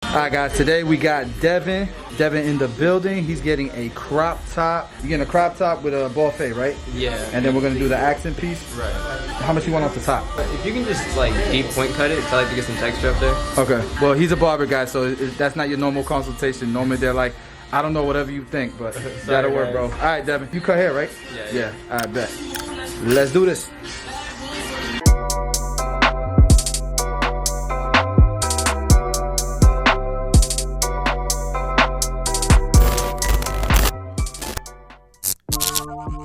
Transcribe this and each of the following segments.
Alright guys, today we got Devin in the building. He's getting a crop top. You're getting a crop top with a ball fade, right? Yeah. And then we're gonna do the accent piece. Right. How much you want off the top? If you can just like deep point cut it, so I like to get some texture up there. Okay. Well, he's a barber guy, so that's not your normal consultation. Normally they're like, I don't know, whatever you think, but that'll work, bro. Alright, Devin, you cut hair, right? Yeah. Alright, bet. Let's do this.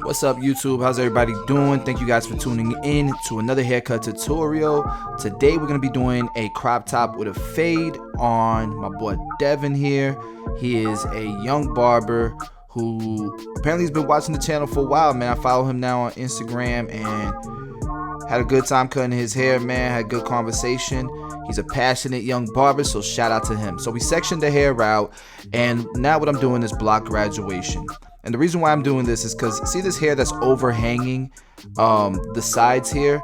What's up YouTube? How's everybody doing? Thank you guys for tuning in to another haircut tutorial. Today we're going to be doing a crop top with a fade on my boy Devin here. He is a young barber who apparently has been watching the channel for a while, man. I follow him now on Instagram and had a good time cutting his hair, man. Had a good conversation. He's a passionate young barber, so shout out to him. So we sectioned the hair out, and now what I'm doing is block graduation. And the reason why I'm doing this is because see this hair that's overhanging the sides here?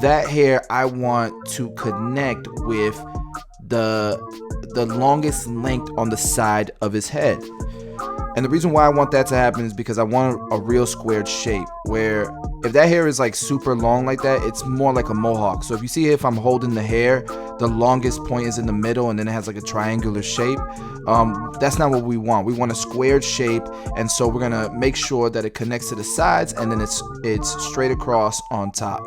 That hair I want to connect with the longest length on the side of his head. And the reason why I want that to happen is because I want a real squared shape, where if that hair is like super long like that, it's more like a mohawk. So if you see if I'm holding the hair, the longest point is in the middle and then it has like a triangular shape. That's not what we want. We want a squared shape, and so we're gonna make sure that it connects to the sides and then it's straight across on top.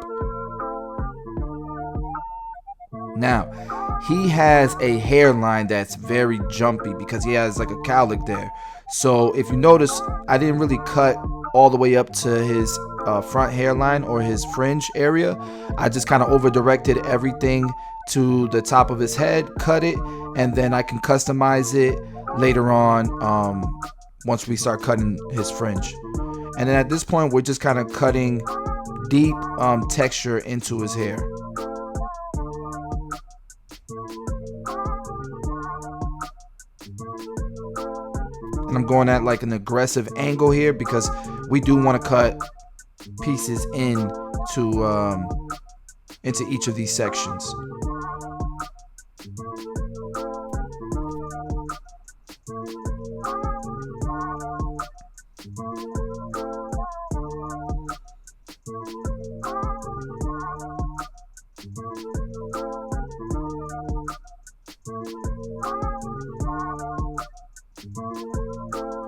Now, he has a hairline that's very jumpy because he has like a cowlick there. So if you notice, I didn't really cut all the way up to his front hairline or his fringe area. I just kind of over directed everything to the top of his head, cut it, and then I can customize it later on once we start cutting his fringe. And then at this point, we're just kind of cutting deep texture into his hair. And I'm going at like an aggressive angle here because we do want to cut pieces into each of these sections.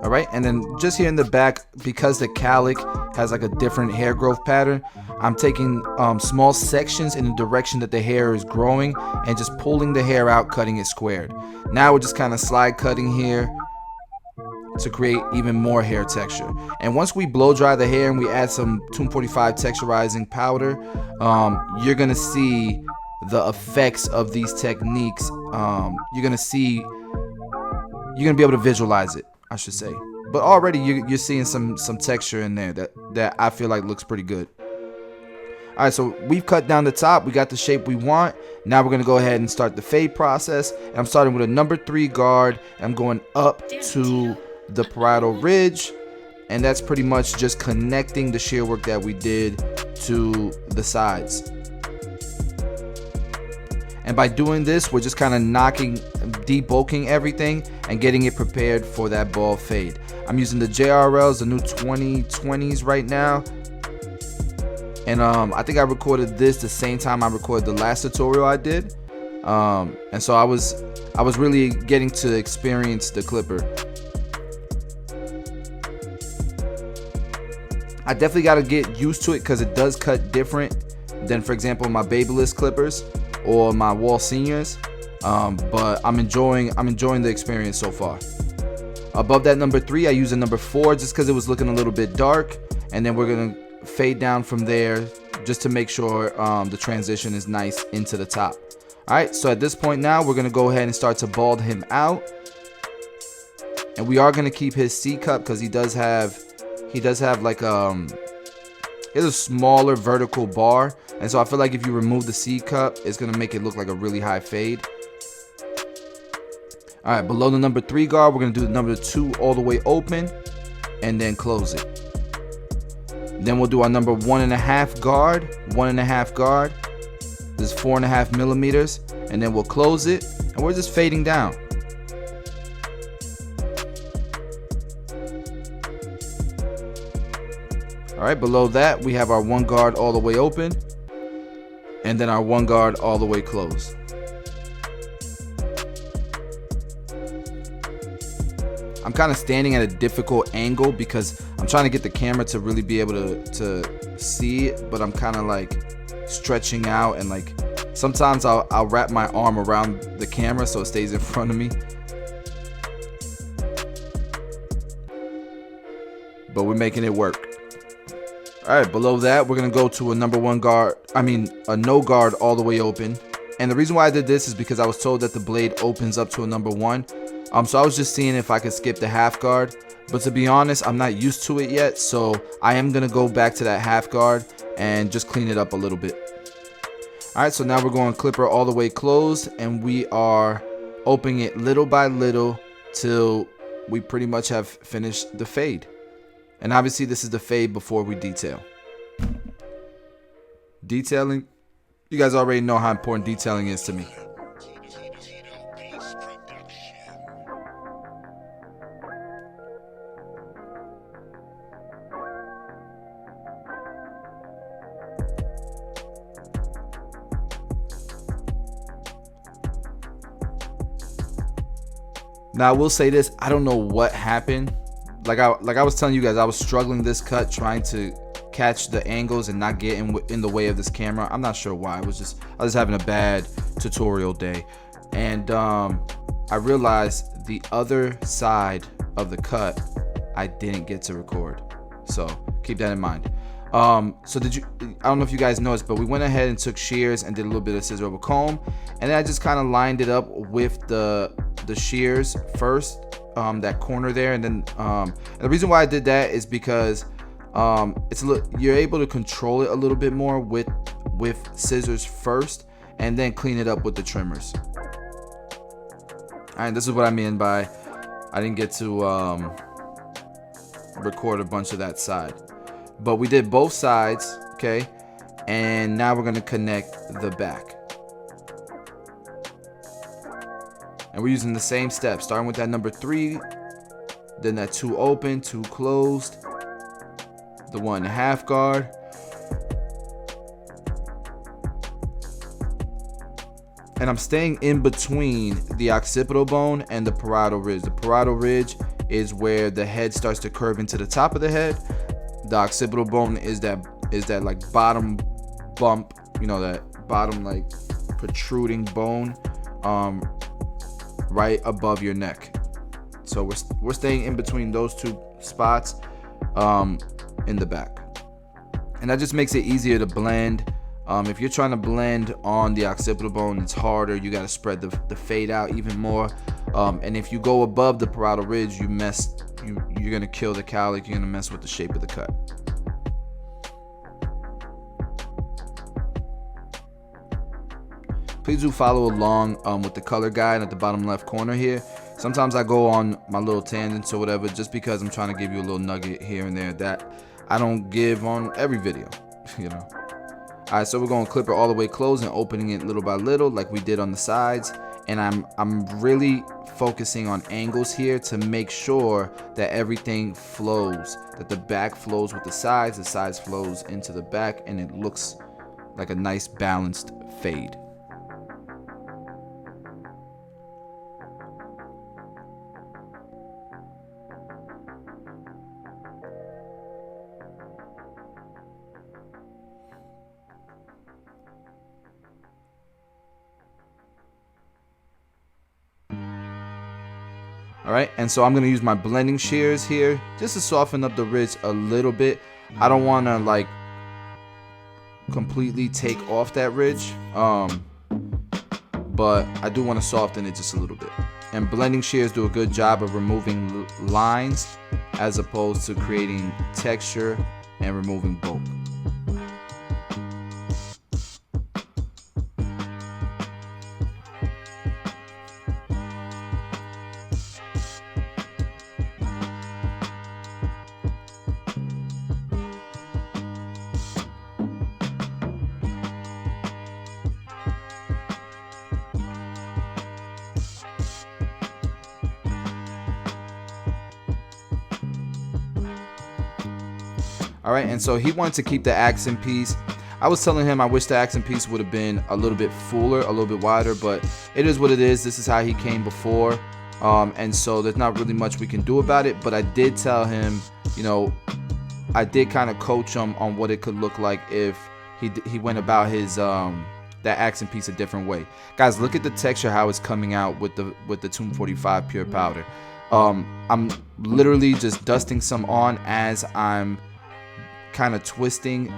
All right, and then just here in the back, because the cowlick has like a different hair growth pattern, I'm taking small sections in the direction that the hair is growing and just pulling the hair out, cutting it squared. Now we're just kind of slide cutting here to create even more hair texture. And once we blow dry the hair and we add some 245 texturizing powder, you're gonna see the effects of these techniques. You're gonna be able to visualize it, I should say. But already you're seeing some texture in there that I feel like looks pretty good. All right, so we've cut down the top. We got the shape we want. Now we're gonna go ahead and start the fade process. And I'm starting with a number 3 guard. I'm going up to the parietal ridge, and that's pretty much just connecting the shear work that we did to the sides. And by doing this, we're just kind of debulking everything and getting it prepared for that ball fade. I'm using the JRLs, the new 2020s right now. And I think I recorded this the same time I recorded the last tutorial I did. And so I was really getting to experience the clipper. I definitely got to get used to it because it does cut different than, for example, my Babyliss clippers or my Wall Seniors, but I'm enjoying the experience so far. Above that number 3, I use a number 4 just because it was looking a little bit dark, and then we're gonna fade down from there just to make sure the transition is nice into the top. All right, so at this point now we're gonna go ahead and start to bald him out, and we are gonna keep his C cup because he does have like he has a smaller vertical bar, and so I feel like if you remove the C cup, it's gonna make it look like a really high fade. All right, below the number 3 guard, we're gonna do the number 2 all the way open, and then close it. Then we'll do our number 1.5 guard, 1.5 guard. This is 4.5 millimeters, and then we'll close it, and we're just fading down. All right, below that we have our one guard all the way open, and then our one guard all the way closed. I'm kind of standing at a difficult angle because I'm trying to get the camera to really be able to see it, but I'm kind of like stretching out, and like sometimes I'll wrap my arm around the camera so it stays in front of me. But we're making it work. All right, below that, we're gonna go to a a no guard all the way open. And the reason why I did this is because I was told that the blade opens up to a number 1. So I was just seeing if I could skip the half guard. But to be honest, I'm not used to it yet, so I am gonna go back to that half guard and just clean it up a little bit. All right, so now we're going clipper all the way closed, and we are opening it little by little till we pretty much have finished the fade. And obviously this is the fade before we detail. Detailing, you guys already know how important detailing is to me. Now I will say this, I don't know what happened. Like I was telling you guys, I was struggling this cut, trying to catch the angles and not get in the way of this camera. I'm not sure why. I was having a bad tutorial day, and I realized the other side of the cut I didn't get to record. So keep that in mind. So I don't know if you guys noticed, but we went ahead and took shears and did a little bit of scissor over comb, and then I just kind of lined it up with the shears first, that corner there, and then and the reason why I did that is because you're able to control it a little bit more with scissors first, and then clean it up with the trimmers. All right, this is what I mean by I didn't get to record a bunch of that side, but we did both sides, okay? And now we're gonna connect the back. And we're using the same steps, starting with that number 3, then that 2 open, 2 closed, the 1.5 guard, and I'm staying in between the occipital bone and the parietal ridge. The parietal ridge is where the head starts to curve into the top of the head. The occipital bone is that like bottom bump, that bottom like protruding bone, right above your neck. So we're staying in between those 2 spots in the back, and that just makes it easier to blend. If you're trying to blend on the occipital bone, it's harder. You got to spread the fade out even more, and if you go above the parietal ridge, you're gonna kill the cowlick. You're gonna mess with the shape of the cut. Please do follow along with the color guide at the bottom left corner here. Sometimes I go on my little tangents or whatever, just because I'm trying to give you a little nugget here and there that I don't give on every video, All right, so we're going clipper all the way closed and opening it little by little like we did on the sides. And I'm really focusing on angles here to make sure that everything flows, that the back flows with the sides flows into the back, and it looks like a nice balanced fade. All right, and so I'm gonna use my blending shears here just to soften up the ridge a little bit. I don't wanna like completely take off that ridge, but I do wanna soften it just a little bit. And blending shears do a good job of removing lines as opposed to creating texture and removing bulk. All right, and so he wanted to keep the accent piece. I was telling him I wish the accent piece would have been a little bit fuller, a little bit wider, but it is what it is. This is how he came before, and so there's not really much we can do about it. But I did tell him, you know, I did kind of coach him on what it could look like if he went about his that accent piece a different way. Guys, look at the texture, how it's coming out with the 245 pure powder. I'm literally just dusting some on as I'm kind of twisting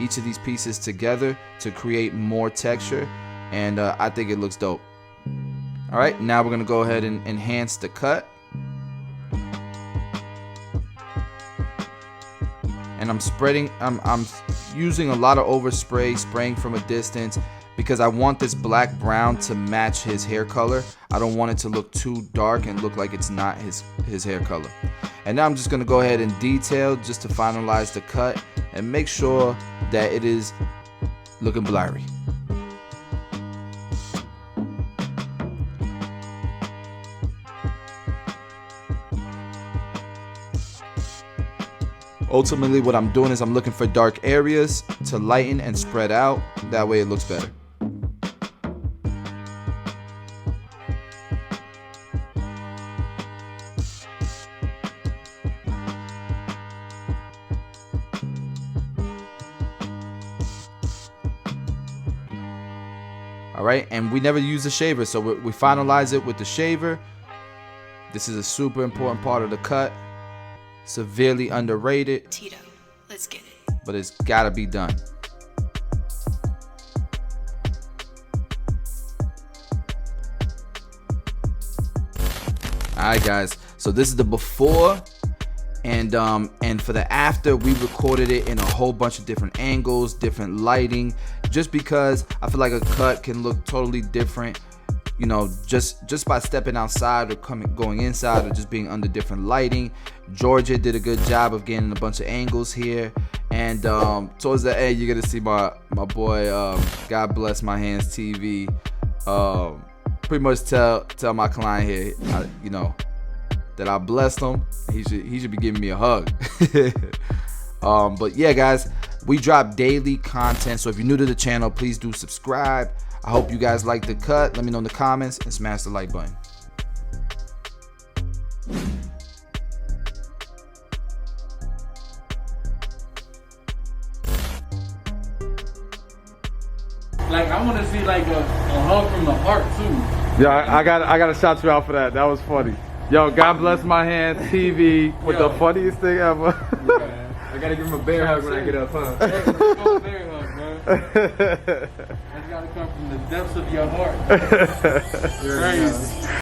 each of these pieces together to create more texture, and I think it looks dope. All right, now we're gonna go ahead and enhance the cut, and I'm spreading. I'm using a lot of overspray, spraying from a distance, because I want this black brown to match his hair color. I don't want it to look too dark and look like it's not his hair color. And now I'm just gonna go ahead and detail just to finalize the cut and make sure that it is looking blurry. Ultimately, what I'm doing is I'm looking for dark areas to lighten and spread out. That way it looks better. All right, and we never use the shaver, so we finalize it with the shaver. This is a super important part of the cut. Severely underrated. Tito, let's get it. But it's gotta be done. All right, guys. So this is the before, and for the after, we recorded it in a whole bunch of different angles, different lighting, just because I feel like a cut can look totally different, you know, just by stepping outside or going inside or just being under different lighting. Georgia did a good job of getting a bunch of angles here, and towards the end, you're gonna see my boy, God Bless My Hands TV, pretty much tell my client here, you know, that I blessed him. He should be giving me a hug. But yeah, guys, we drop daily content, so if you're new to the channel, please do subscribe. I hope you guys like the cut. Let me know in the comments and smash the like button. Like, I want to see like a hug from the heart too. Yeah, I gotta shout you out for that. That was funny. Yo, God Bless My Hands TV with the funniest thing ever. I gotta give him a bear hug when I get up, huh? Hey, let's go bear hug, man. That's gotta come from the depths of your heart. Crazy.